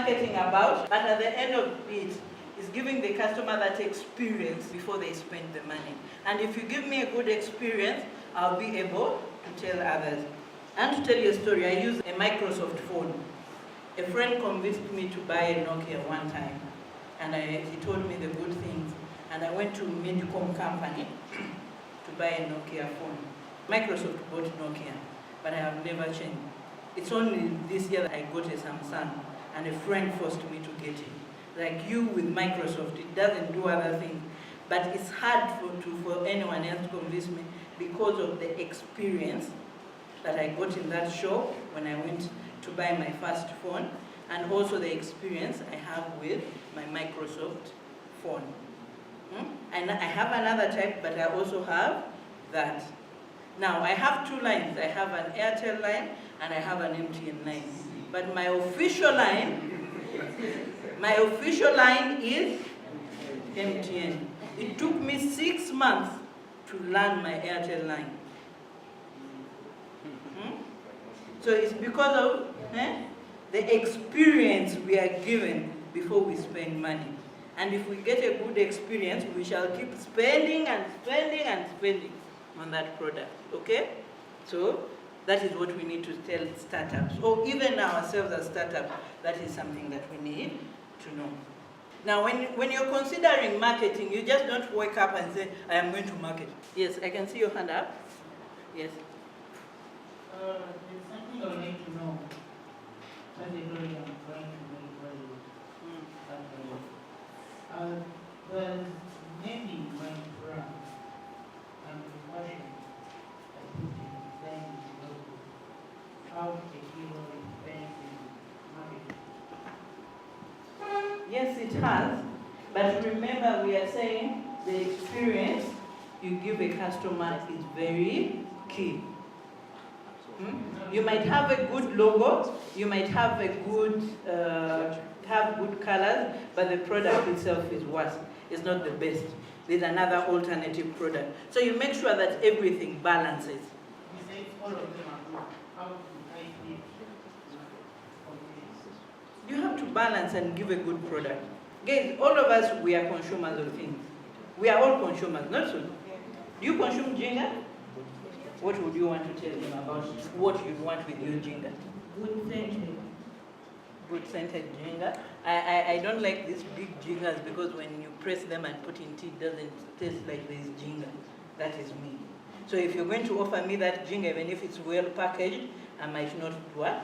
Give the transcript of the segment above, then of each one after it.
marketing about? But at the end of it, is giving the customer that experience before they spend the money. And if you give me a good experience, I'll be able to tell others. And to tell you a story, I use a Microsoft phone. A friend convinced me to buy a Nokia one time, and he told me the good things. And I went to a Medicom company to buy a Nokia phone. Microsoft bought Nokia, but I have never changed. It's only this year that I got a Samsung, and a friend forced me to get it. Like you with Microsoft, it doesn't do other things. But it's hard for anyone else to convince me because of the experience that I got in that shop when I went to buy my first phone, and also the experience I have with my Microsoft phone. And I have another type, but I also have that. Now, I have two lines. I have an Airtel line and I have an MTN line. But my official line is MTN. It took me 6 months to learn my Airtel line. So it's because of the experience we are given before we spend money. And if we get a good experience, we shall keep spending and spending and spending on that product, okay? So that is what we need to tell startups, or even ourselves as startups. That is something that we need to know. Now, when you're considering marketing, you just don't wake up and say, I am going to market. Yes, I can see your hand up. Yes. There's something I need to know. Category I'm trying to make value. There's naming my brand and the passion I put in designing the logo. How a hero is spent in marketing. Yes, it has. But remember, we are saying the experience you give a customer is very key. You might have a good logo, you might have a good good colors, but the product itself is worse. It's not the best. There's another alternative product. So you make sure that everything balances. You say all of them are good. How do I give? You have to balance and give a good product. Guys, all of us, we are consumers of things. We are all consumers, not so. Do you consume ginger? What would you want to tell them about what you'd want with your ginger? Good scented. Good scented ginger. I don't like these big gingers because when you press them and put in tea, it doesn't taste like this ginger. That is me. So if you're going to offer me that ginger, even if it's well packaged, I might not do it.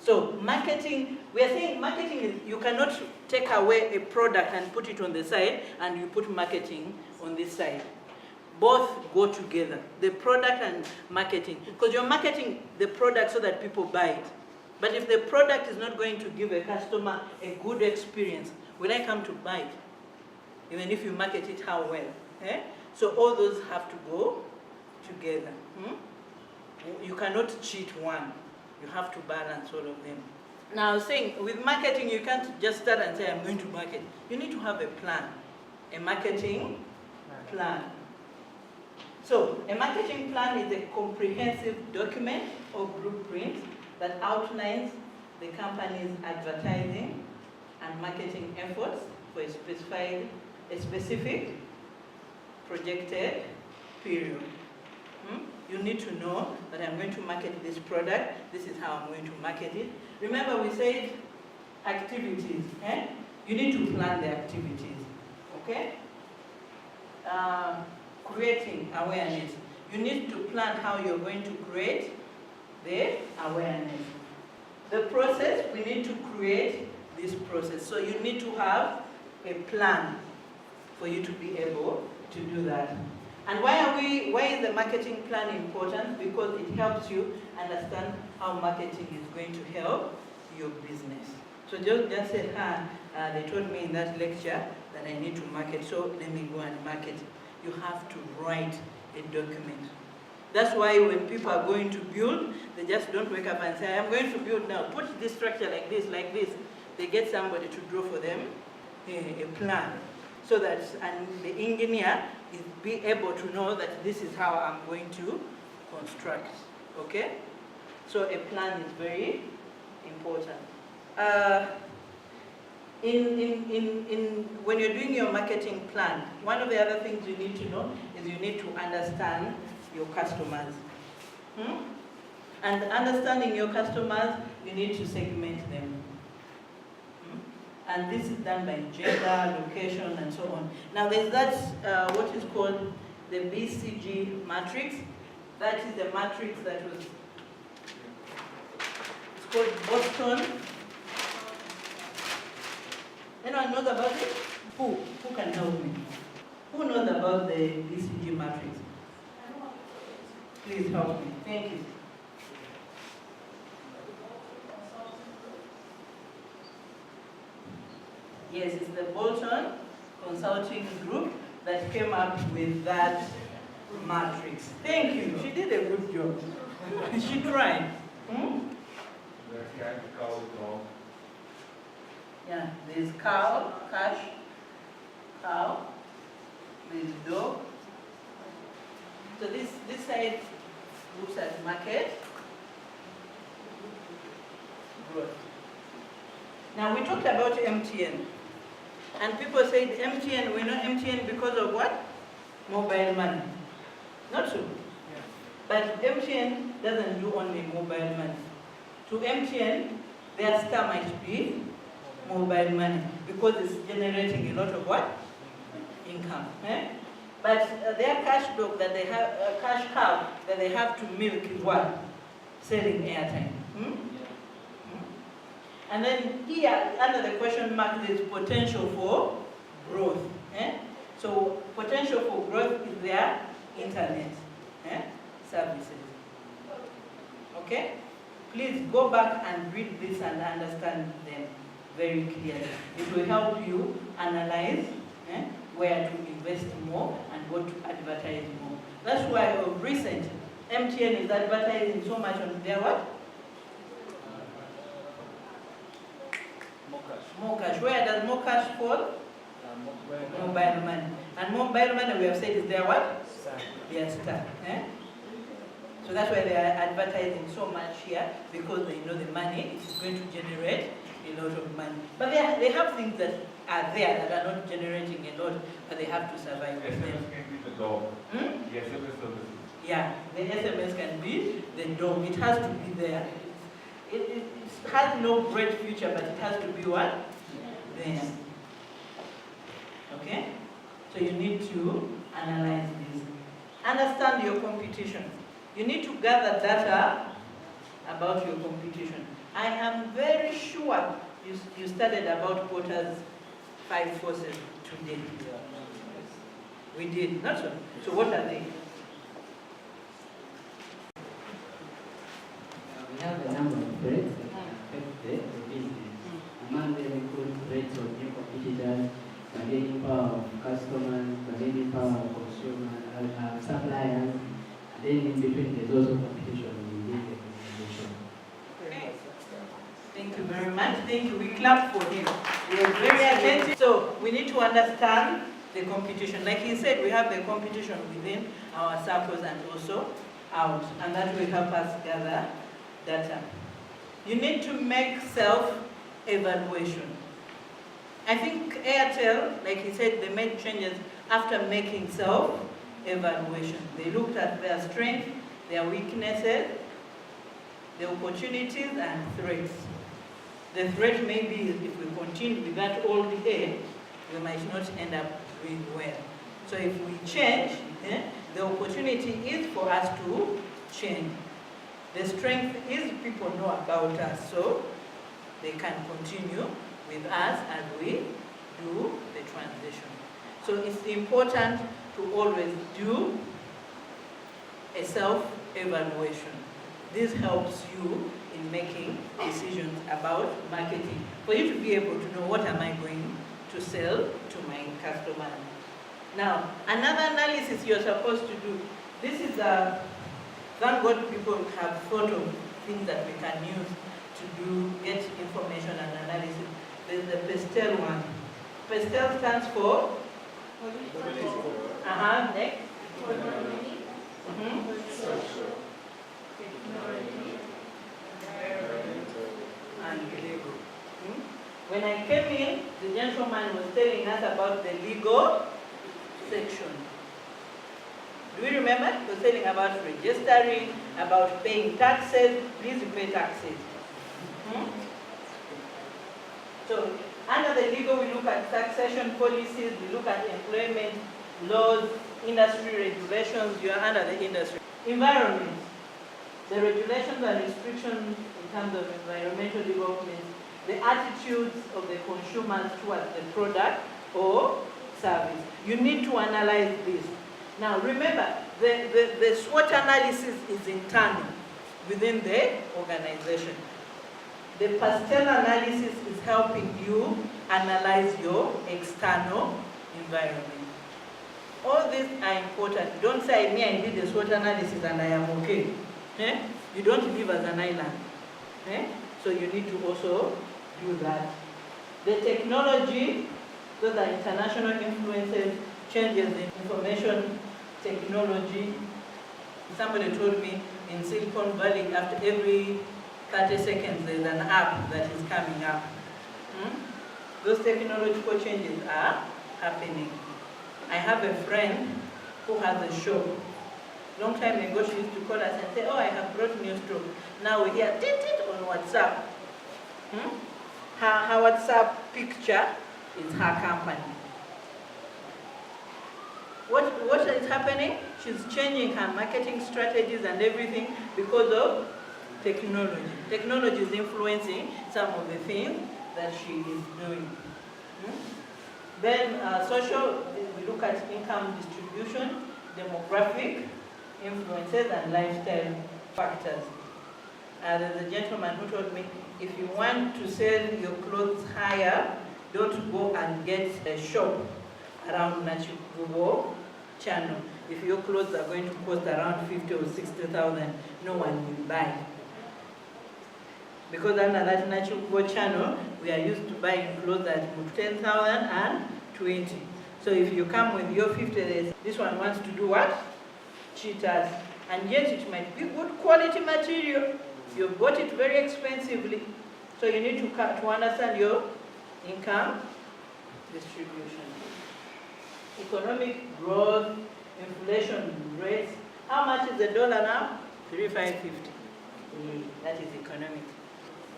So marketing, we are saying marketing is, you cannot take away a product and put it on the side and you put marketing on this side. Both go together, the product and marketing. Because you're marketing the product so that people buy it. But if the product is not going to give a customer a good experience, will I come to buy it? Even if you market it how well. So all those have to go together. You cannot cheat one. You have to balance all of them. Now, I was saying, with marketing, you can't just start and say, I'm going to market. You need to have a plan, a marketing plan. So, a marketing plan is a comprehensive document or blueprint that outlines the company's advertising and marketing efforts for a specific projected period. You need to know that I'm going to market this product. This is how I'm going to market it. Remember, we said activities. You need to plan the activities. Okay? Creating awareness. You need to plan how you're going to create the awareness. The process, we need to create this process. So you need to have a plan for you to be able to do that. And why is the marketing plan important? Because it helps you understand how marketing is going to help your business. So just say, they told me in that lecture that I need to market, so let me go and market. You have to write a document. That's why when people are going to build, they just don't wake up and say, I'm going to build now. Put this structure like this, like this. They get somebody to draw for them a plan. So that and the engineer is be able to know that this is how I'm going to construct. Okay? So a plan is very important. When you're doing your marketing plan, one of the other things you need to know is you need to understand your customers. And understanding your customers, you need to segment them. And this is done by gender, location, and so on. Now there's that, what is called the BCG Matrix. That is the matrix that was, it's called Boston. Anyone knows about it? Who can help me? Who knows about the BCG Matrix? Please help me. Thank you. Yes, it's the Bolton Consulting Group that came up with that matrix. Thank you. She did a good job. She tried. Yeah, there's cow, cash, cow, there's dog. So this side looks at market growth. Now we talked about MTN. And people said MTN, we know MTN because of what? Mobile money. Not true. Yeah. But MTN doesn't do only mobile money. To MTN, their star might be mobile money because it's generating a lot of what? Income. But their cash dog that they have, cash cow that they have to milk is what? Selling airtime. And then here, under the question mark, there's potential for growth. So potential for growth is their internet services. Okay? Please go back and read this and understand them very clearly. It will help you analyze where to invest more and what to advertise more. That's why of recent, MTN is advertising so much on their what? More cash. Where does more cash fall? Mobile money. And mobile money, we have said, is their what? Their star. So that's why they are advertising so much here, because they know the money is going to generate a lot of money. But they have things that are there that are not generating a lot, but they have to survive with them. SMS can be the dog. The SMS services. Yeah, the SMS can be the dog. It has to be there. It has no great future, but it has to be what? There. Okay? So you need to analyze this. Understand your competition. You need to gather data about your competition. I am very sure you studied about quotas 547 today. We did, not so. So what are they? We have a number of threats that affect the business. Among them include threats of new competitors, bargaining power of customers, bargaining power of consumers, suppliers, and then in between there's also competition within the organization. Okay. Thank you very much. Thank you. We clap for him. We are very attentive. So we need to understand the competition. Like he said, we have the competition within our circles and also out, and that will help us gather data. You need to make self-evaluation. I think Airtel, like he said, they made changes after making self-evaluation. They looked at their strengths, their weaknesses, the opportunities and threats. The threat may be if we continue with that all the day, we might not end up doing well. So if we change, the opportunity is for us to change. The strength is people know about us, so they can continue with us as we do the transition. So it's important to always do a self-evaluation. This helps you in making decisions about marketing, for you to be able to know what am I going to sell to my customers. Now, another analysis you're supposed to do. This is thank God people have thought of things that we can use to get information and analysis. There's the PESTEL one. PESTEL stands for? Next. And Lego. When I came in, the gentleman was telling us about the legal section. Do you remember? He was telling about registering, about paying taxes. Please pay taxes. So, under the legal, we look at taxation policies, we look at employment laws, industry regulations. You are under the industry. Environment. The regulations and restrictions in terms of environmental development, the attitudes of the consumers towards the product or service. You need to analyze this. Now remember, the SWOT analysis is internal within the organization. The pastel analysis is helping you analyze your external environment. All these are important. Don't say, me, I did the SWOT analysis and I am okay. You don't live as an island. So you need to also do that. The technology, those are international influences, changes in information technology. Somebody told me in Silicon Valley, after every 30 seconds, there's an app that is coming up. Those technological changes are happening. I have a friend who has a shop. Long time ago, she used to call us and say, oh, I have brought new stock. Now we hear tit on WhatsApp. Her WhatsApp picture is her company. What is happening? She's changing her marketing strategies and everything because of technology. Technology is influencing some of the things that she is doing. Then social, we look at income distribution, demographic influences, and lifestyle factors. There's a gentleman who told me, if you want to sell your clothes higher, don't go and get a shop around Nachukubo channel. If your clothes are going to cost around 50 or 60,000, no one will buy. Because under that Nachukubo channel, we are used to buying clothes at 10,000 and 20. So if you come with your 50, this one wants to do what? Cheat us. And yet it might be good quality material. You bought it very expensively. So you need to understand your income distribution. Economic growth, inflation rates. How much is the dollar now? 3,550. That is economic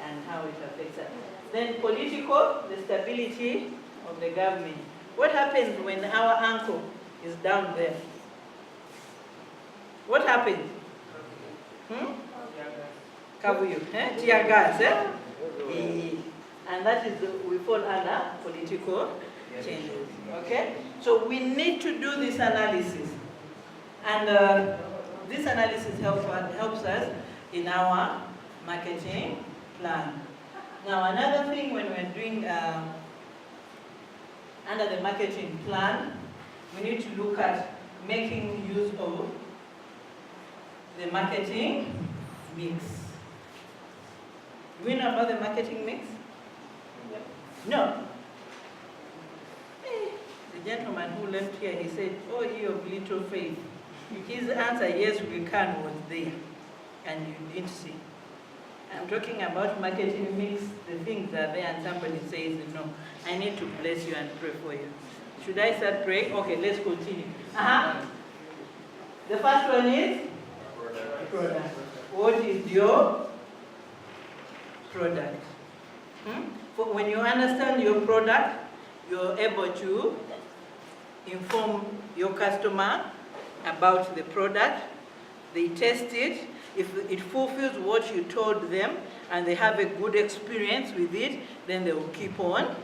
and how it affects us. Then political, the stability of the government. What happens when our uncle is down there? What happens? Kabuyu, tear gas, and that is, we fall under political changes, okay? So we need to do this analysis, and this analysis helps us in our marketing plan. Now another thing when we're doing, under the marketing plan, we need to look at making use of the marketing mix. Do we know about the marketing mix? No. The gentleman who left here, he said, oh, ye of little faith. His answer, yes, we can, was there, and you didn't see. I'm talking about marketing mix, the things are there, and somebody says, no, I need to bless you and pray for you. Should I start praying? Okay, let's continue. The first one is? Product. What is your product? When you understand your product, you're able to inform your customer about the product. They test it. If it fulfills what you told them and they have a good experience with it, then they will keep on.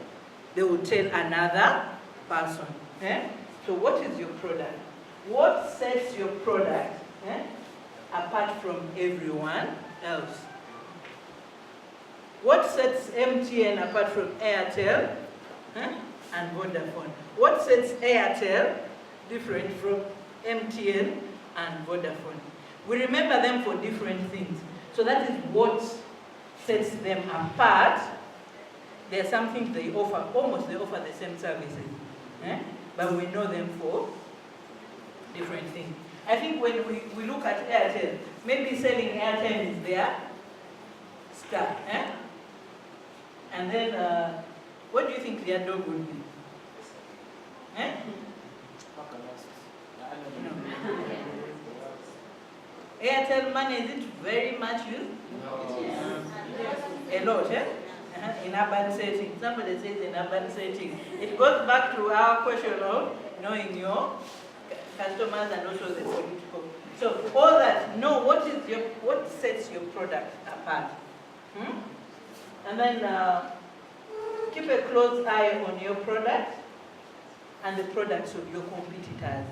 They will tell another person. So what is your product? What sets your product apart from everyone else? What sets MTN apart from Airtel and Vodafone? What sets Airtel different from MTN and Vodafone? We remember them for different things. So that is what sets them apart. There are some things they offer, almost they offer the same services. But we know them for different things. I think when we look at Airtel, maybe selling airtime is their start. And then What do you think their dog would be? Eh? No. Airtel money, is it very much used? A lot, eh? In urban settings. Somebody says in urban settings. It goes back to our question of knowing your customers and also the political. So all that, know what sets your product apart. And then keep a close eye on your product and the products of your competitors.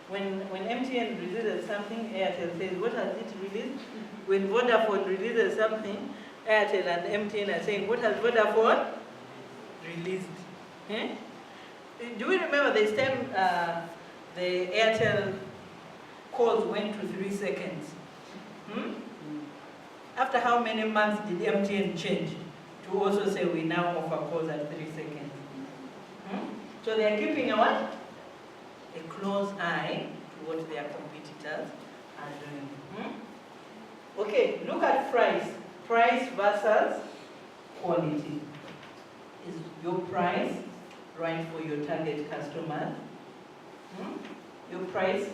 When MTN releases something, Airtel says, what has it released? When Vodafone releases something, Airtel and MTN are saying, what has Vodafone released? Do we remember this time the Airtel calls went to 3 seconds? After how many months did MTN change to also say we now offer calls at 3 seconds? So they are keeping a what? A close eye to what their competitors are doing. Okay, look at price. Price versus quality. Is your price right for your target customer? Your price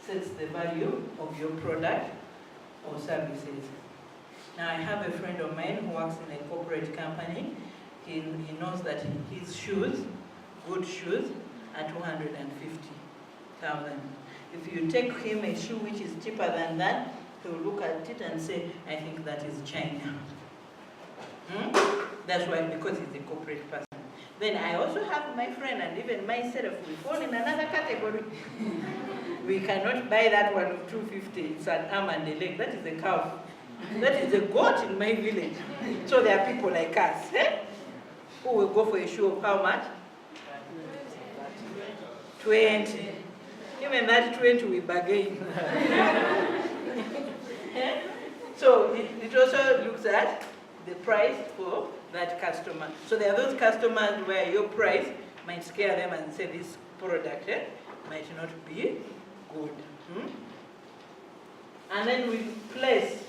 sets the value of your product or services. Now I have a friend of mine who works in a corporate company. He knows that his shoes, good shoes, are 250,000. If you take him a shoe which is cheaper than that, he will look at it and say, I think that is China. That's why, because he's a corporate person. Then I also have my friend and even myself, we fall in another category. We cannot buy that one of 250. It's an arm and a leg. That is a calf. That is a goat in my village. So there are people like us, who will go for a shoe of how much? 20. Even that 20 we bargain. So it also looks at the price for that customer. So there are those customers where your price might scare them and say this product might not be good. And then we place,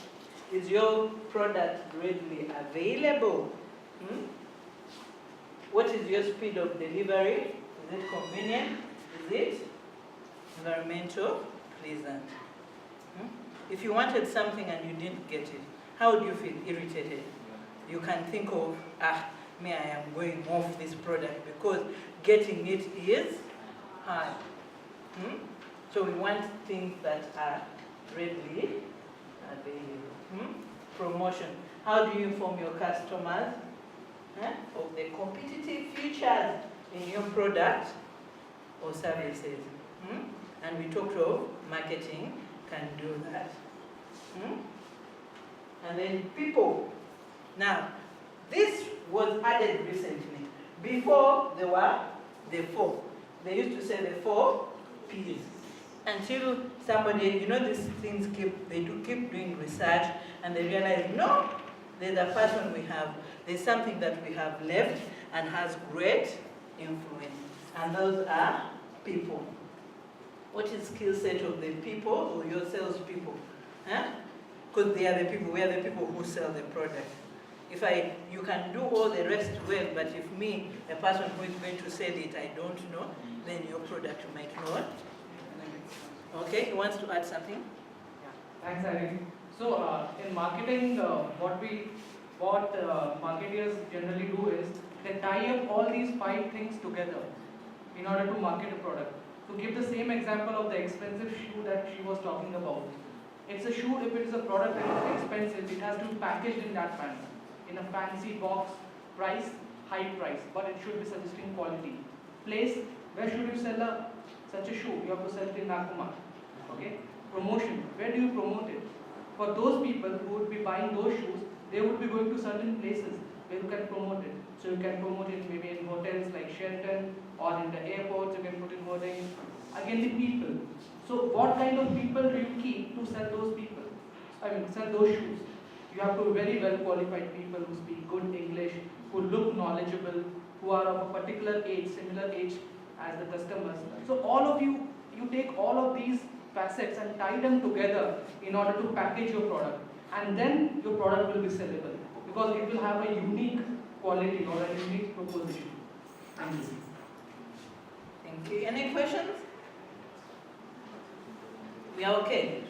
is your product readily available? What is your speed of delivery? Is it convenient? Is it environmental pleasant? If you wanted something and you didn't get it, how do you feel? Irritated. You can think of, me, I am going off this product because getting it is hard. So we want things that are readily available. Promotion. How do you inform your customers of the competitive features in your product or services? And we talked of marketing can do that. And then people. Now, this was added recently. Before there were the 4. They used to say the 4 P's. Until somebody, these things keep doing research and they realize, no, there's a person there's something that we have left and has great influence. And those are people. What is skill set of the people or your salespeople? Because they are the people, we are the people who sell the product. You can do all the rest well, but if me, a person who is going to sell it, I don't know, then your product might not. Okay, he wants to add something? Yeah. Thanks, Irene. So in marketing, what marketers generally do is they tie up all these 5 things together in order to market a product. To give the same example of the expensive shoe that she was talking about, it's a shoe, if it is a product that is expensive, it has to be packaged in that manner, in a fancy box, price, high price, but it should be suggesting quality. Place, where should you sell such a shoe? You have to sell it in Nakuma. Okay? Promotion, where do you promote it? For those people who would be buying those shoes, they would be going to certain places where you can promote it. So you can promote it maybe in hotels like Sheraton, or in the airports, you can put in hoardings. Again, the people. So what kind of people do you keep to sell those people? Sell those shoes. You have to be very well qualified people who speak good English, who look knowledgeable, who are of a particular age, similar age as the customers. So all of you take all of these facets and tie them together in order to package your product. And then your product will be sellable, because it will have a unique quality or a unique proposition. Thank you. Thank you. Any questions? We are okay.